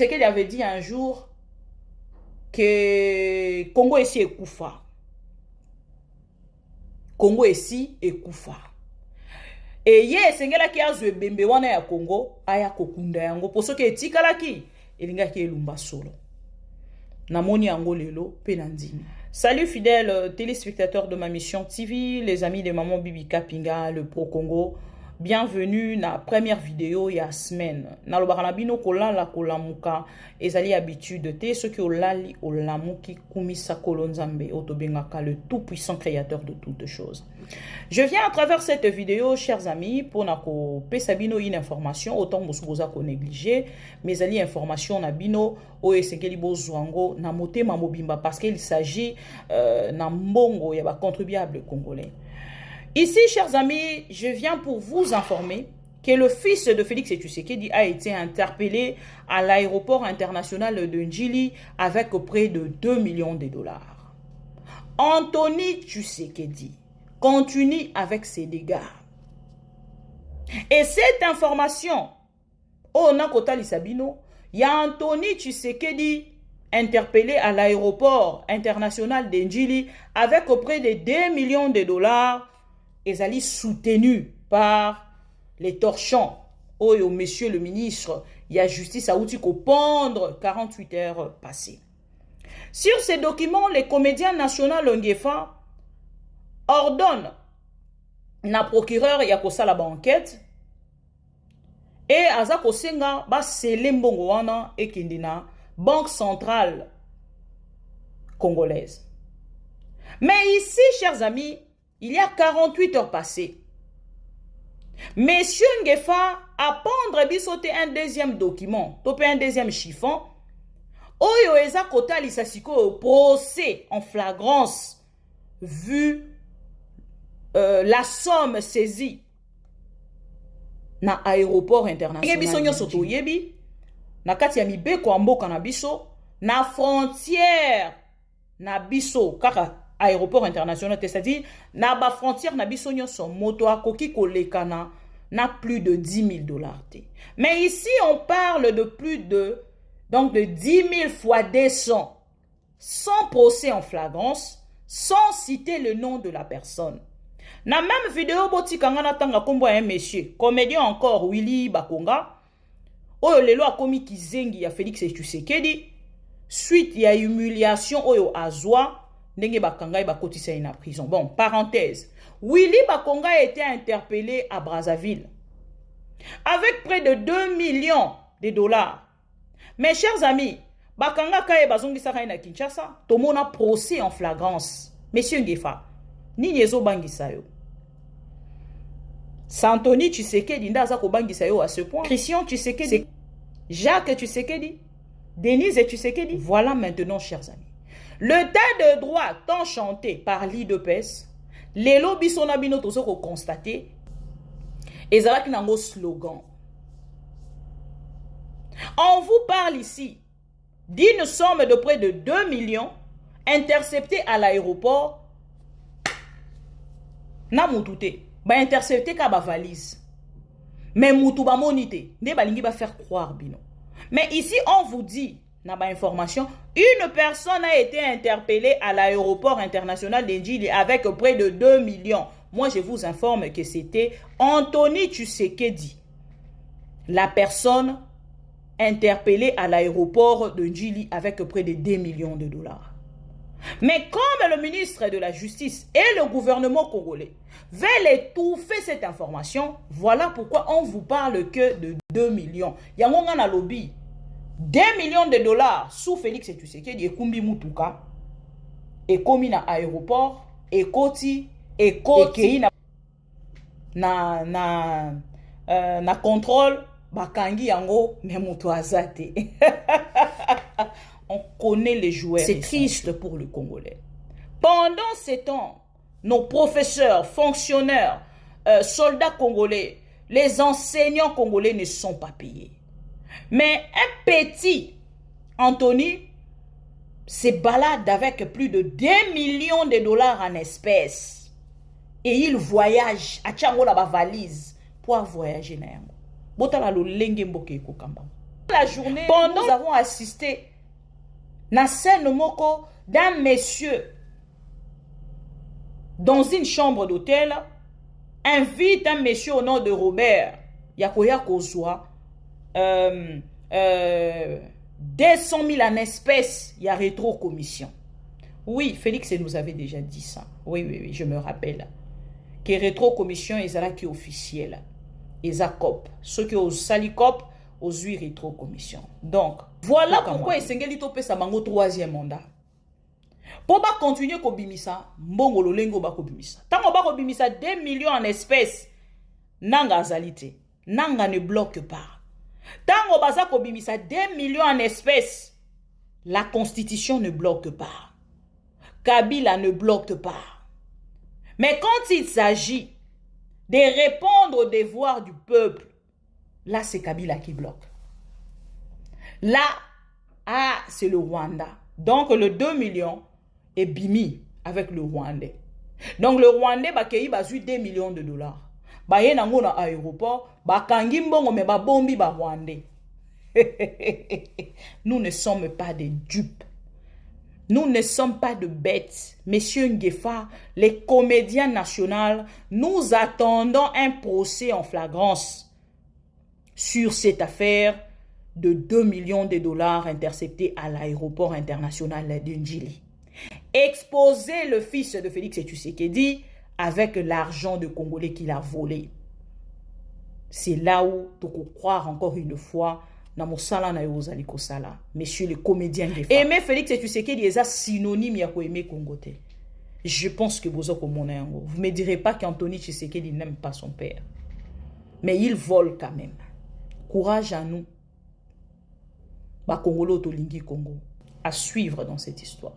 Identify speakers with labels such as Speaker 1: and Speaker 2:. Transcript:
Speaker 1: Tshisekedi avait dit un jour que Congo ici est Koufa. Congo ici est Koufa. Et ye sengela ki azwe bembe wana ya Congo aya kokunda yango poso ke etikala ki elinga ki elumba solo. Namoni yango lelo pe nandimi. Salut fidèles téléspectateurs de ma mission TV, les amis de Maman Bibi Kapinga, le Pro Congo. Bienvenue na première vidéo ya semaine. Na lobaka bino kolala kolamuka ezali habitude te ceux qui olali olamuki kumisa kolonzambe otobengaka le tout puissant créateur de toutes choses. Je viens à travers cette vidéo, chers amis, pour nako pesa bino une information autant bosuboza ko négliger mais ali information na bino o esengeli bozwango na motema mobimba parce qu'il s'agit na mbongo ya ba contribuable congolais. Ici, chers amis, je viens pour vous informer que le fils de Félix Tshisekedi a été interpellé à l'aéroport international de Njili avec près de 2 millions de dollars. Anthony Tshisekedi continue avec ses dégâts. Et cette information, on a Kotali Sabino, il y a Anthony Tshisekedi interpellé à l'aéroport international de Njili avec près de 2 millions de dollars. Ezali soutenu par les torchons. Oh, monsieur le ministre, il y a justice à outil qu'au pendre 48 heures passées. Sur ces documents, les comédiens nationaux Longefa ordonnent na procureur yakosa la banquette et azako senga ba selembongo wana ekindina Banque centrale congolaise. Mais ici, chers amis, il y a 48 heures passées. Monsieur Ngefa a pendre bisote un deuxième document, topé un deuxième chiffon. Oyo eza kota lisasiko au procès en flagrance vu la somme saisie na aéroport international. Yebi sonyo soto yebi na kati ya mibeko amboka na biso na frontière na biso kaka aéroport international, c'est-à-dire na ba frontière na biso nyonso moto akoki kolekana na plus de 10 000 dollars. Mais ici on parle de plus de 10 000 fois 200 sans procès en flagrance, sans citer le nom de la personne. Na même vidéo boti kangana tanga kombo un monsieur comédien encore Willy Bakonga oyo lelo akomi kizengi ya Félix Tshisekedi suite ya humiliation oyo azwa ndenge bakanga bakotisa na prison. Bon, parenthèse. Willy Bakonga a été interpellé à Brazzaville avec près de 2 millions de dollars. Mes chers amis, Bakanga kaye bazongisa na Kinshasa, tomona procès en flagrance. Monsieur Ngefa, ni yezo bangisa yo. Anthony Tshisekedi ndaza ko bangisa yo à ce point. Christian Tshisekedi, Jacques Tshisekedi, Denise Tshisekedi. Voilà maintenant, chers amis. Le tas de droit tant chanté par l'IDPS, les lobbies sont abino tozo ko constater, et ça va nango slogan. On vous parle ici d'une somme de près de 2 millions interceptée à l'aéroport. Na moutouté, ba intercepté ka ba valise. Mais moutou ba monité, ne balingi ba faire croire bino. Mais ici on vous dit n'a pas information, une personne a été interpellée à l'aéroport international d'Ndjili avec près de 2 millions. Moi, je vous informe que c'était Anthony Tshisekedi, la personne interpellée à l'aéroport de Ndjili avec près de 2 millions de dollars. Mais comme le ministre de la Justice et le gouvernement congolais veulent étouffer cette information, voilà pourquoi on vous parle que de 2 millions. Yangonga na lobby. 2 millions de dollars sous Félix Tshisekedi et Kumbi Mutuka et komi na aéroport et koti na contrôle bakangi yango memuto azate. On connaît les joueurs. C'est triste pour le Congolais. Pendant ces temps, nos professeurs, fonctionnaires, soldats congolais, les enseignants congolais ne sont pas payés. Mais un petit Anthony se balade avec plus de 2 millions de dollars en espèces. Et il voyage à Tchango la valise pour voyager. Botala lo lenge mboke kokamba. La journée, nous avons assisté na scène moko d'un monsieur dans une chambre d'hôtel invite un monsieur au nom de Robert Yakoya Kozwa 200 000 en espèces, il y a rétro-commission. Oui, Félix nous avait déjà dit ça. Oui, je me rappelle. Que rétro-commission est là qui est officielle. Et ça cop. Ceux qui ont sali cop, aux 8 rétro-commission. Donc, voilà pourquoi il s'est topé sa mango 3e mandat. Pour pas continuer à bimisa, mbongo lolengo ba bimisa. Tant on ba bimisa 2 millions en espèces, nanga zalité. Nanga ne bloque pas. Tant on baza bimisa 2 millions en espèces, la constitution ne bloque pas. Kabila ne bloque pas. Mais quand il s'agit de répondre aux devoirs du peuple, là c'est Kabila qui bloque. Là, c'est le Rwanda. Donc le 2 millions est bimi avec le Rwandais. Donc le Rwandais bakeyi bazu 2 millions de dollars. Baye nango na aéroport, bakangi mbongo me babombi ba Rwandais. Nous ne sommes pas des dupes. Nous ne sommes pas de bêtes. Monsieur Nguefa, les comédiens nationaux, nous attendons un procès en flagrance sur cette affaire de 2 millions de dollars interceptés à l'aéroport international de Ndjili. Exposer le fils de Félix Tshisekedi avec l'argent de Congolais qu'il a volé. C'est là où tu peux croire encore une fois na mosala na yozali kosala. Monsieur le comédien Nguefa. Aimer Félix Tshisekedi est synonyme ya ko aimer Congo te. Je pense que vous ne me direz pas qu'Anthony Tshisekedi n'aime pas son père. Mais il vole quand même. Courage à nous. Ba Congolo to lingi Congo. À suivre dans cette histoire.